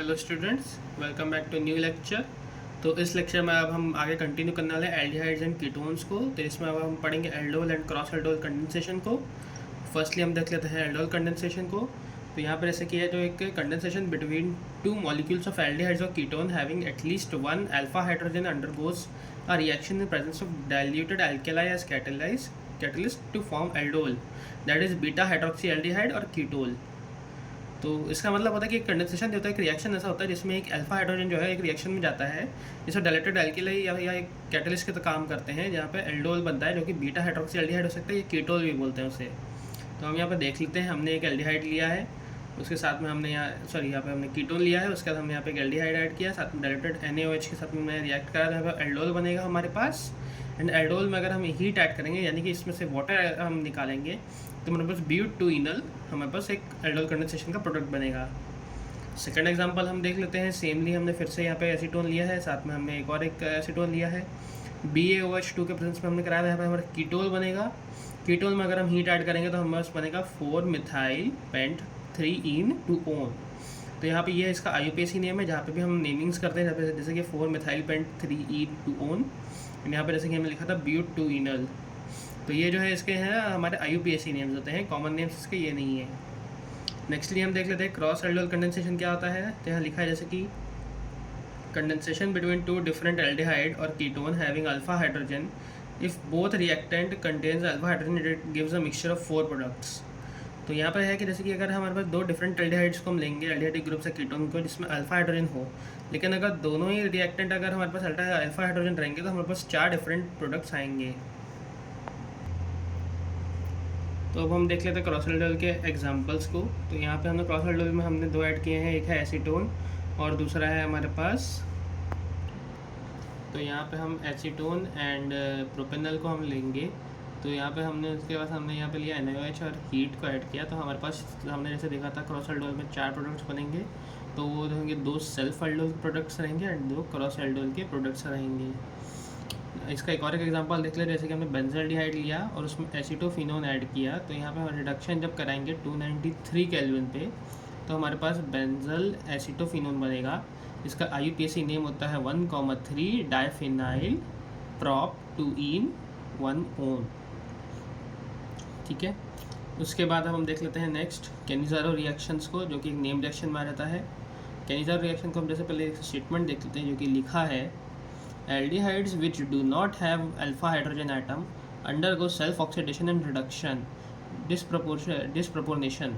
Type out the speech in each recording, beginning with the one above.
Hello students, welcome back to new lecture. तो इस lecture में अब हम आगे कंटिन्यू करने वाले हैं एल्डिहाइड्स एंड कीटोन्स को। तो इसमें अब हम पढ़ेंगे aldol and cross aldol condensation को। फर्स्टली हम देख लेते हैं एल्डोल कंडेंसेशन को। तो यहाँ पर ऐसे किया है, जो एक condensation between two molecules of aldehydes और ketone having at least one alpha hydrogen undergoes a reaction in presence of diluted alkali as catalyst to form aldol, that is beta hydroxy aldehyde और कीटोल। तो इसका मतलब होता है कि condensation जो होता है, एक रिएक्शन ऐसा होता है जिसमें एक अल्फा हाइड्रोजन जो है एक रिएक्शन में जाता है, जिसमें डाइल्यूटेड अल्कली या एक कैटलिस्ट के तो काम करते हैं, जहाँ पे एल्डोल बनता है जो कि बीटा हाइड्रोक्सी एल्डिहाइड हो सकता है, ये कीटोल भी बोलते हैं उसे। तो हम यहाँ पे देख लेते हैं, हमने एक एल्डिहाइड लिया है, उसके साथ में हमने यहाँ पे हमने कीटोन लिया है, उसके बाद हमने यहाँ पे एक एल्डिहाइड ऐड किया, साथ में डाइल्यूटेड NaOH के साथ में रिएक्ट करा, यहाँ पे एल्डोल बनेगा हमारे पास। एंड एल्डोल में अगर हम हीट ऐड करेंगे, यानी कि इसमें से वाटर हम निकालेंगे, तो हमारे पास ब्यूट-2-इनल हमारे पास एक एल्डोल कंडेंसेशन का प्रोडक्ट बनेगा। सेकंड एग्जांपल हम देख लेते हैं। सेमली हमने फिर से यहाँ पे एसीटोन लिया है, साथ में हमने एक और एक एसीटोन लिया है, BaOH2 के प्रेजेंस में हमने कराया है, यहाँ पे हमारा कीटोल बनेगा। कीटोल में अगर हम हीट ऐड करेंगे तो हमारे पास बनेगा 4-मिथाइल पेंट 3-ene-2-on। तो यहाँ पे ये इसका IUPAC नेम है, जहाँ पे भी हम नेमिंग्स करते हैं, जैसे कि 4-मिथाइल पेंट 3-ene-2-on, यहाँ पे जैसे कि हमने लिखा था ब्यूट-2-इनल। तो ये जो है इसके हैं हमारे IUPAC नेम्स होते हैं, कॉमन नेम्स इसके ये नहीं है। नेक्स्टली हम देख लेते हैं क्रॉस एल्डोल कंडेंसेशन क्या होता है। तो यहाँ लिखा है जैसे कि condensation between two different aldehyde और ketone having alpha hydrogen, if both reactant contains alpha hydrogen it gives a mixture of 4 products. तो यहाँ पर है कि जैसे कि अगर हमारे पास दो डिफरेंट एल्डिहाइड्स को हम लेंगे, एल्डिहाइडिक ग्रुप से कीटोन को, जिसमें अल्फा हाइड्रोजन हो, लेकिन अगर दोनों ही रिएक्टेंट अगर हमारे पास अल्फा हाइड्रोजन रहेंगे तो हमारे पास 4 डिफरेंट प्रोडक्ट्स आएंगे। तो अब हम देख लेते हैं क्रॉस एल्डोल के एग्जांपल्स को। तो यहाँ पे हमने क्रॉस एल्डोल में हमने दो ऐड किए हैं, एक है एसीटोन और दूसरा है हमारे पास, तो यहाँ पे हम एसीटोन एंड प्रोपेनल को हम लेंगे। तो यहाँ पे हमने उसके बाद हमने यहाँ पे लिया NaOH और हीट को ऐड किया। तो हमारे पास हमने जैसे देखा था क्रॉस एल्डोल में 4 प्रोडक्ट्स बनेंगे, तो वो होंगे 2 सेल्फ एल्डोल के प्रोडक्ट्स रहेंगे एंड 2 क्रॉस एल्डोल के प्रोडक्ट्स रहेंगे। इसका एक और एक एग्जांपल देख ले, जैसे कि हमने बेंजल्डिहाइड लिया और उसमें एसीटोफिनोन ऐड किया। तो यहाँ पे हम रिडक्शन जब कराएंगे 293 केल्विन पे, तो हमारे पास बेंजल एसीटोफिनोन बनेगा। इसका IUPAC नेम होता है 1,3 डाइफिनाइल प्रॉप 2-ene-1-on। ठीक है, उसके बाद हम देख लेते हैं नेक्स्ट कैनिज़ारो रिएक्शंस को, जो कि एक नेम रिएक्शन में आ जाता है। कैनिज़ारो रिएक्शन को हम जैसे पहले एक स्टेटमेंट देख लेते हैं, जो कि लिखा है Aldehydes which do not have alpha hydrogen atom undergo self-oxidation and reduction disproportion.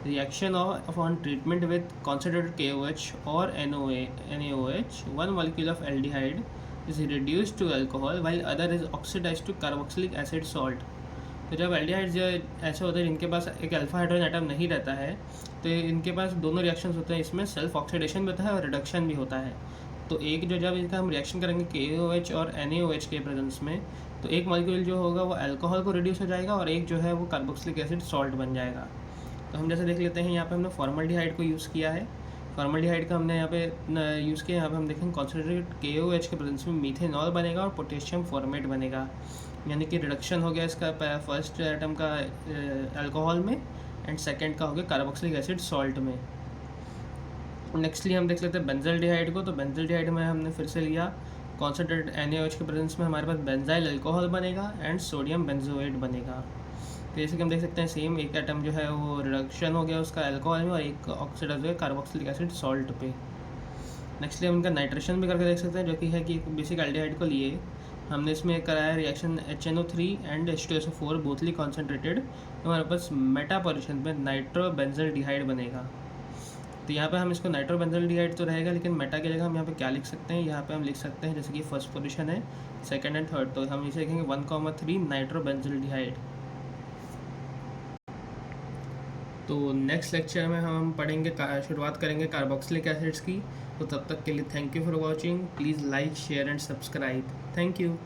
Reaction on treatment with concentrated KOH or NaOH, one molecule of aldehyde is reduced to alcohol while other is oxidized to carboxylic acid salt. तो जब aldehydes ऐसे होते हैं जिनके पास एक alpha hydrogen atom नहीं रहता है, तो इनके पास दोनों रिएक्शंस होते हैं, इसमें सेल्फ ऑक्सीडेशन भी होता है और रिडक्शन भी होता है। तो एक जो जब इनका हम रिएक्शन करेंगे KOH और NaOH के प्रेजेंस में, तो एक मॉलिक्यूल जो होगा वो अल्कोहल को रिड्यूस हो जाएगा और एक जो है वो कार्बोक्सिलिक एसिड सॉल्ट बन जाएगा। तो हम जैसे देख लेते हैं, यहाँ पे हमने फॉर्मल्डिहाइड को यूज़ किया है। फॉर्मल्डिहाइड का हमने यहाँ पे यूज़ किया, यहाँ पे हम देखेंगे कॉन्सेंट्रेटेड KOH के प्रेजेंस में मीथेनॉल बनेगा और पोटेशियम फॉर्मेट बनेगा, यानी कि रिडक्शन हो गया इसका फर्स्ट एटम का अल्कोहल में एंड सेकेंड का हो गया कार्बोक्सिलिक एसिड सॉल्ट में। नेक्स्टली हम देख लेते हैं बेंजल्डिहाइड को। तो बेंजल्डिहाइड में हमने फिर से लिया कॉन्सेंट्रेटेड NaOH के प्रेजेंस में हमारे पास बेंजाइल अल्कोहल बनेगा एंड सोडियम बेंजोएट बनेगा। तो जैसे कि हम देख सकते हैं, सेम एक एटम जो है वो रिडक्शन हो गया उसका अल्कोहल में और एक ऑक्सीडाइज हो गया कार्बोक्सिलिक एसिड सॉल्ट पे। नेक्स्टली हम इनका नाइट्रेशन भी करके देख सकते हैं, जो कि है कि बेसिक एल्डिहाइड को लिए हमने इसमें कराया reaction HNO3 and H2SO4 Bothli concentrated, तो हमारे पास मेटा पोजीशन पे नाइट्रोबेंजल्डिहाइड बनेगा। तो यहाँ पे हम इसको नाइट्रोबेंजल्डिहाइड तो रहेगा, लेकिन मेटा की जगह हम यहाँ पे क्या लिख सकते हैं, यहाँ पे हम लिख सकते हैं जैसे कि फर्स्ट पोजीशन है, सेकंड एंड थर्ड, तो हम इसे लिखेंगे 1,3 नाइट्रोबेंजल्डिहाइड। तो नेक्स्ट लेक्चर में हम पढ़ेंगे, शुरुआत करेंगे कार्बोक्सिलिक एसिड्स की। तो तब तक के लिए thank you for watching. Please like, share and subscribe. Thank you.